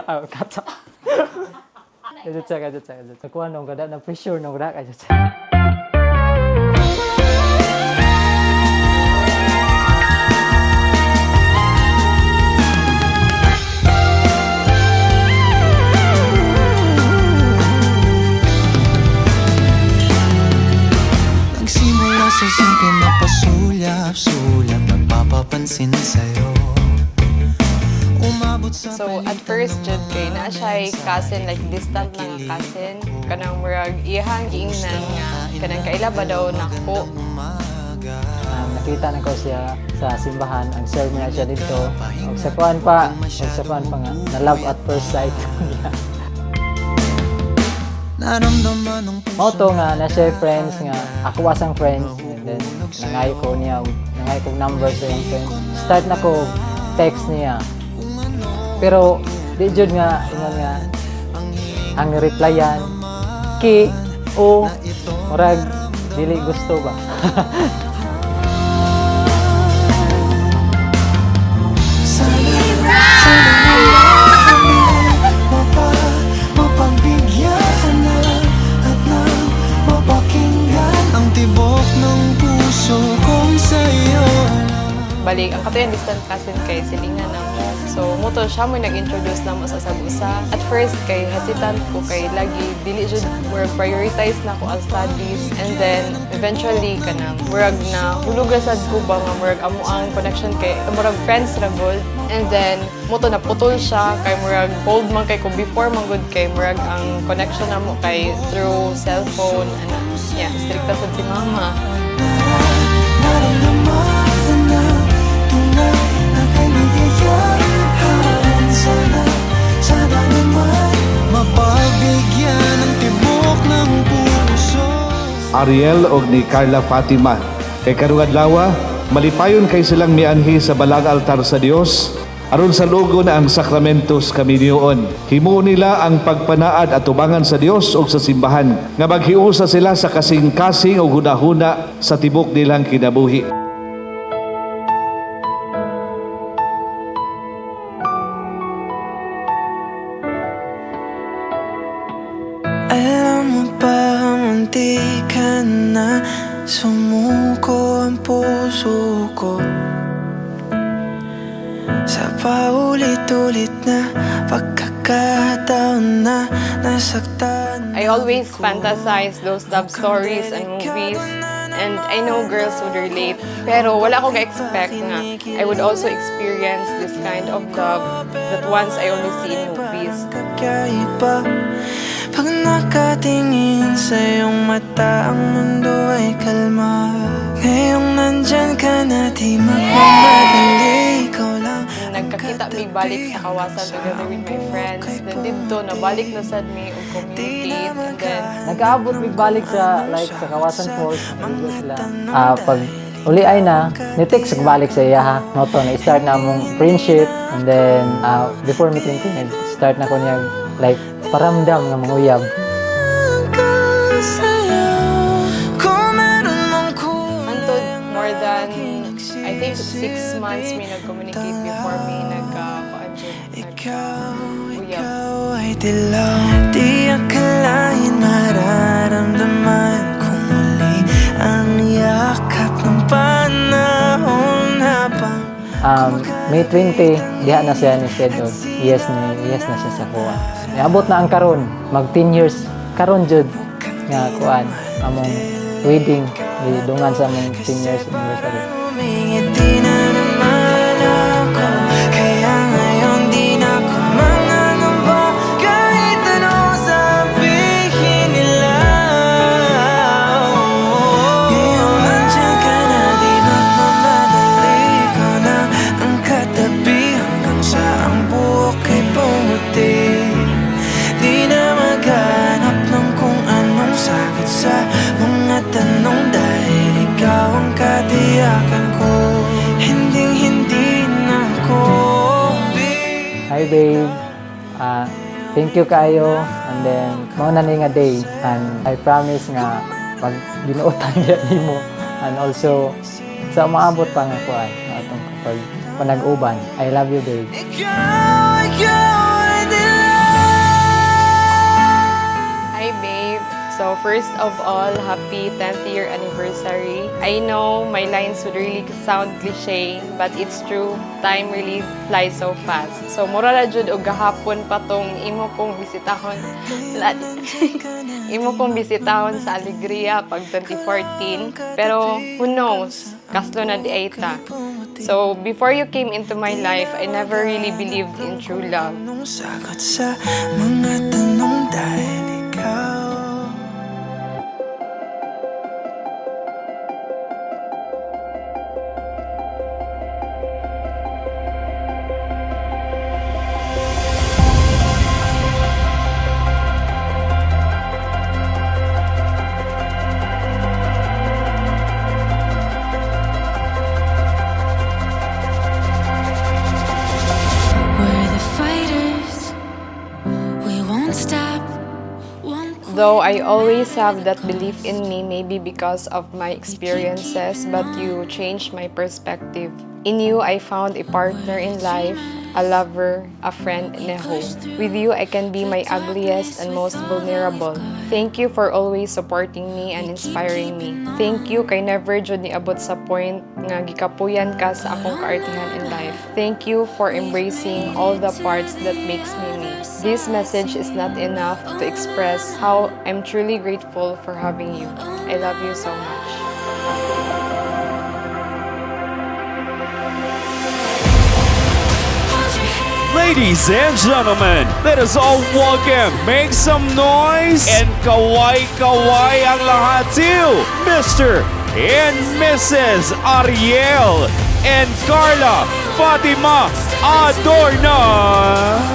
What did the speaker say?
kata. Kajutsa. Nakuha nung kada na pressure nung kada kajutsa. Nagsimula sa simple na pasulyap-sulyap, nagpapapansin sa'yo. So at first jud kay na siya cousin, like distant na nga cousin, kanang murag iyang giingnan nga kanang kaila ba daw nako. Nakita na ko siya sa simbahan, ang serve niya siya dito. Og sa kuan pa nga na love at first sight niya. Moto nga na siya friends nga ako asang friends, and then nangay ko number sa yung friends. Start na ko text niya. Pero di jud nga ingon nga ang replyan ki o murag dili gusto ba. Mapagbigyan na at nang mapakinggan ang tibok ng puso kong sa'yo. Balik ang katuyan distant cousin kay silingan na mo. So muto siya mo nag-introduce na mo sa sabusa. At first kay hesitant ko kay lagi dili jud more prioritize na ko ang studies, and then eventually kanang murag na hulugasad ko ba nga murag amo ang connection kay murag friends ra gud. And then muto na putol siya kay murag cold man kay ko before man gud kay murag ang connection na mo kay through cellphone and yeah, stricta sad si mama. Mapagbigyan ng tibok ng puso. Ariel og ni Carla Fatima. Kay karong adlaw, malipayon kay silang mianhi sa balang altar sa Dios. Aron sa lugo na ang sakramentos kaminyoon. Himo nila ang pagpanaad at tubangan sa Dios ug sa simbahan nga maghiusa sila sa kasing-kasing o hunahuna sa tibok nilang kinabuhi. Alam mo ba, munti ka na sumuko ang puso ko sa paulit-ulit na pagkakataon na nasaktan. I always fantasize those love stories and movies, and I know girls would relate. Pero wala akong expect nga I would also experience this kind of love that once I only see in movies. Kakaiba, pag nakatingin sa iyong mata, ang mundo ay kalma. Ngayong nandyan ka na, di magmamadali, ikaw lang. Nagkakita may balik sa Kawasan together with my friends. Then dito, nabalik na sad me og communicate. And then, Nag-aabot mig balik sa Kawasan Falls dito sila. Pag uli ay na, ni-text balik sa iya ha. Noto na start na among friendship, and then before meeting ko start na ko niya like paramdam nga manguyab. antod more than, I think 6 months may nag-communicate before may Ikaw ay dilaw, di akalain mararamdaman ko muli ang yakap ng panahon habang May 20, diha na siya ni schedule. Yes na siya sa kuha. Niabot na ang karon, mag 10 years karon jud nga kuan among wedding, dungan sa among 10 years anniversary. umingiti na naman ako, kaya ngayon di na ako mangangamba kahit anong sabihin nila. Ngayon nandiyan ka na, di magmamadali, ikaw na ang katabi hanggang sa ang buhok ay pumuti. Di na maghanap ng kung anong sagot sa mga tanong, dahil ikaw ang katiyakan ko. Hinding-hindi na ako. Hi babe, thank you kayo, and then mao na ni nga day, and I promise nga pag binuotan niya nimo, and also sa maabot pa nga kuan atong kapag panag-uban. I love you babe. Ikaw ay first of all, happy 10th year anniversary. I know my lines would really sound cliche, but it's true. Time really flies so fast. So, mura na jud og gahapon pa tong imo kong bisitahon. Imo kong bisitahon sa Alegria pag 2014. Pero, who knows? Kaslo na di aita. So, before you came into my life, I never really believed in true love. Anong sagot sa mga tanong dahil ikaw? We're the fighters. We won't stop. Won't Though I always have that belief in me, maybe because of my experiences, but you changed my perspective. In you, I found a partner in life, a lover, a friend, and a home. With you, I can be my ugliest and most vulnerable. Thank you for always supporting me and inspiring me. Thank you kay never jud niabot sa point nga gikapuyan ka sa akong kaartihan in life. Thank you for embracing all the parts that makes me me. This message is not enough to express how I'm truly grateful for having you. I love you so much. Ladies and gentlemen, let us all welcome, make some noise, and kaway-kaway ang lahat to Mr. and Mrs. Ariel and Carla Fatima Adorna.